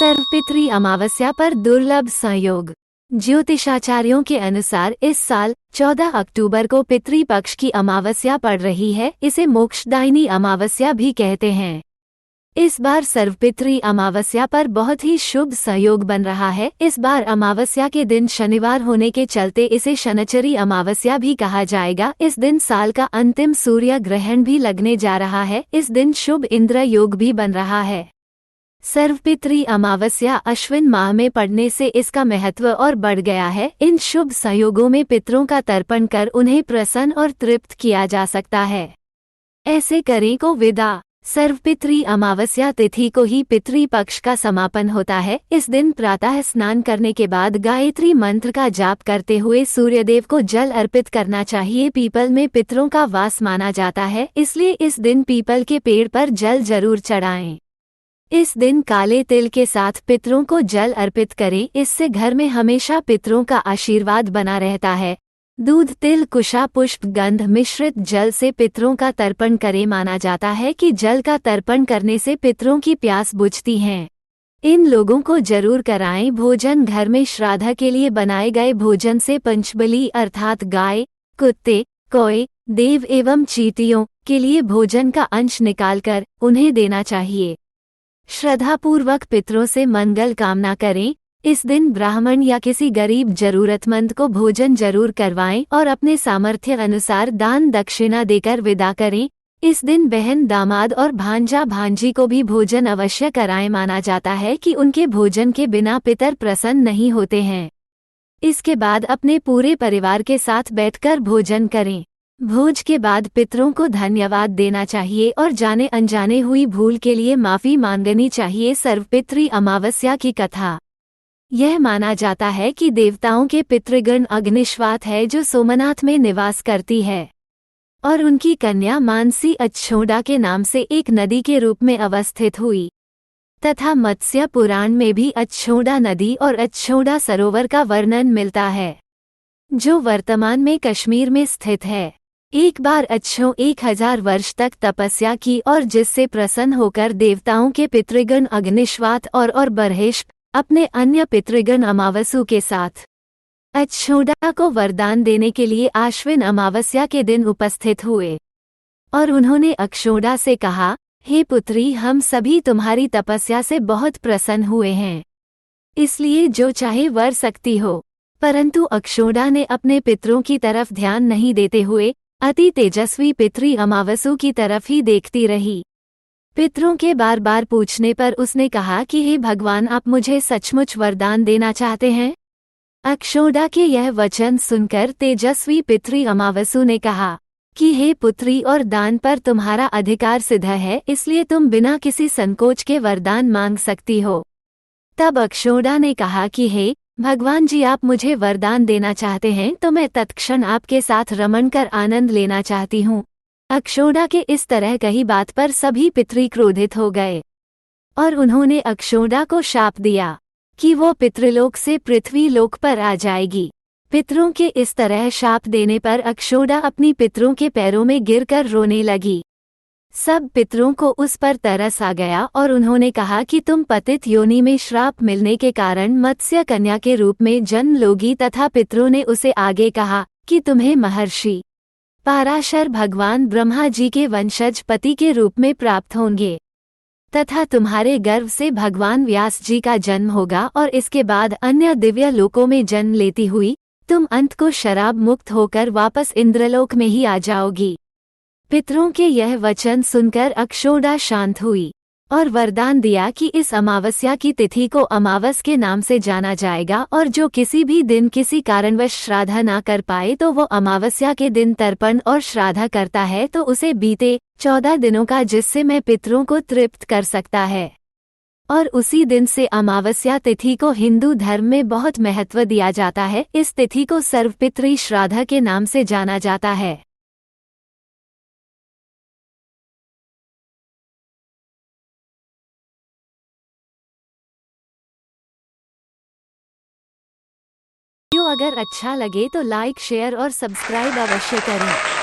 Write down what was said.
सर्वपितृ अमावस्या पर दुर्लभ संयोग। ज्योतिषाचार्यों के अनुसार इस साल 14 अक्टूबर को पितृपक्ष की अमावस्या पड़ रही है। इसे मोक्षदायिनी अमावस्या भी कहते हैं। इस बार सर्वपितृ अमावस्या पर बहुत ही शुभ संयोग बन रहा है। इस बार अमावस्या के दिन शनिवार होने के चलते इसे शनचरी अमावस्या भी कहा जाएगा। इस दिन साल का अंतिम सूर्य ग्रहण भी लगने जा रहा है। इस दिन शुभ इंद्र योग भी बन रहा है। सर्वपितृ अमावस्या अश्विन माह में पड़ने से इसका महत्व और बढ़ गया है। इन शुभ संयोगों में पितरों का तर्पण कर उन्हें प्रसन्न और तृप्त किया जा सकता है। ऐसे करें को विदा। सर्वपितृ अमावस्या तिथि को ही पितृपक्ष का समापन होता है। इस दिन प्रातः स्नान करने के बाद गायत्री मंत्र का जाप करते हुए सूर्यदेव को जल अर्पित करना चाहिए। पीपल में पितरों का वास माना जाता है, इसलिए इस दिन पीपल के पेड़ पर जल जरूर चढ़ाएं। इस दिन काले तिल के साथ पितरों को जल अर्पित करें। इससे घर में हमेशा पितरों का आशीर्वाद बना रहता है। दूध, तिल, कुशा, पुष्प, गंध मिश्रित जल से पितरों का तर्पण करें। माना जाता है कि जल का तर्पण करने से पितरों की प्यास बुझती है। इन लोगों को जरूर कराएं भोजन। घर में श्राद्ध के लिए बनाए गए भोजन से पंचबली अर्थात गाय, कुत्ते, कौए, देव एवं चींटियों के लिए भोजन का अंश निकालकर उन्हें देना चाहिए। श्रद्धापूर्वक पितरों से मंगल कामना करें। इस दिन ब्राह्मण या किसी गरीब जरूरतमंद को भोजन जरूर करवाएं और अपने सामर्थ्य अनुसार दान दक्षिणा देकर विदा करें। इस दिन बहन, दामाद और भांजा भांजी को भी भोजन अवश्य कराएं। माना जाता है कि उनके भोजन के बिना पितर प्रसन्न नहीं होते हैं। इसके बाद अपने पूरे परिवार के साथ बैठकर भोजन करें। भोज के बाद पितरों को धन्यवाद देना चाहिए और जाने अनजाने हुई भूल के लिए माफी मांगनी चाहिए। सर्वपितृ अमावस्या की कथा। यह माना जाता है कि देवताओं के पितृगण अग्निश्वात है जो सोमनाथ में निवास करती है और उनकी कन्या मानसी अच्छोड़ा के नाम से एक नदी के रूप में अवस्थित हुई तथा मत्स्य पुराण में भी अच्छोड़ा नदी और अच्छोड़ा सरोवर का वर्णन मिलता है, जो वर्तमान में कश्मीर में स्थित है। एक बार अच्छो 1000 वर्ष तक तपस्या की और जिससे प्रसन्न होकर देवताओं के पितृगण अग्निश्वात और बरहिष्प अपने अन्य पितृगण अमावसु के साथ अच्छोड़ा को वरदान देने के लिए आश्विन अमावस्या के दिन उपस्थित हुए और उन्होंने अक्षोड़ा से कहा, हे पुत्री, हम सभी तुम्हारी तपस्या से बहुत प्रसन्न हुए हैं, इसलिए जो चाहे वर सकती हो। परंतु अक्षोड़ा ने अपने पितरों की तरफ ध्यान नहीं देते हुए अति तेजस्वी पितृ अमावसु की तरफ ही देखती रही। पितरों के बार बार पूछने पर उसने कहा कि हे भगवान, आप मुझे सचमुच वरदान देना चाहते हैं? अक्षोड़ा के यह वचन सुनकर तेजस्वी पितृ अमावसु ने कहा कि हे पुत्री, और दान पर तुम्हारा अधिकार सिद्ध है, इसलिए तुम बिना किसी संकोच के वरदान मांग सकती हो। तब अक्षोड़ा ने कहा कि हे भगवान जी, आप मुझे वरदान देना चाहते हैं तो मैं तत्क्षण आपके साथ रमण कर आनंद लेना चाहती हूँ। अक्षोड़ा के इस तरह कही बात पर सभी पितृ क्रोधित हो गए और उन्होंने अक्षोड़ा को शाप दिया कि वो पितृलोक से पृथ्वी लोक पर आ जाएगी। पितरों के इस तरह शाप देने पर अक्षोड़ा अपनी पितरों के पैरों में गिरकर रोने लगी। सब पितरों को उस पर तरस आ गया और उन्होंने कहा कि तुम पतित योनि में श्राप मिलने के कारण मत्स्य कन्या के रूप में जन्म लोगी। तथा पितरों ने उसे आगे कहा कि तुम्हें महर्षि पाराशर भगवान ब्रह्मा जी के वंशज पति के रूप में प्राप्त होंगे तथा तुम्हारे गर्भ से भगवान व्यास जी का जन्म होगा और इसके बाद अन्य दिव्य लोकों में जन्म लेती हुई तुम अंत को शराब मुक्त होकर वापस इंद्रलोक में ही आ जाओगी। पितरों के यह वचन सुनकर अक्षोड़ा शांत हुई और वरदान दिया कि इस अमावस्या की तिथि को अमावस के नाम से जाना जाएगा और जो किसी भी दिन किसी कारणवश श्राद्ध ना कर पाए तो वो अमावस्या के दिन तर्पण और श्राद्ध करता है तो उसे बीते 14 दिनों का जिससे मैं पितरों को तृप्त कर सकता है। और उसी दिन से अमावस्या तिथि को हिंदू धर्म में बहुत महत्व दिया जाता है। इस तिथि को सर्वपितृ श्राद्ध के नाम से जाना जाता है। वीडियो अगर अच्छा लगे तो लाइक, शेयर और सब्सक्राइब अवश्य करें।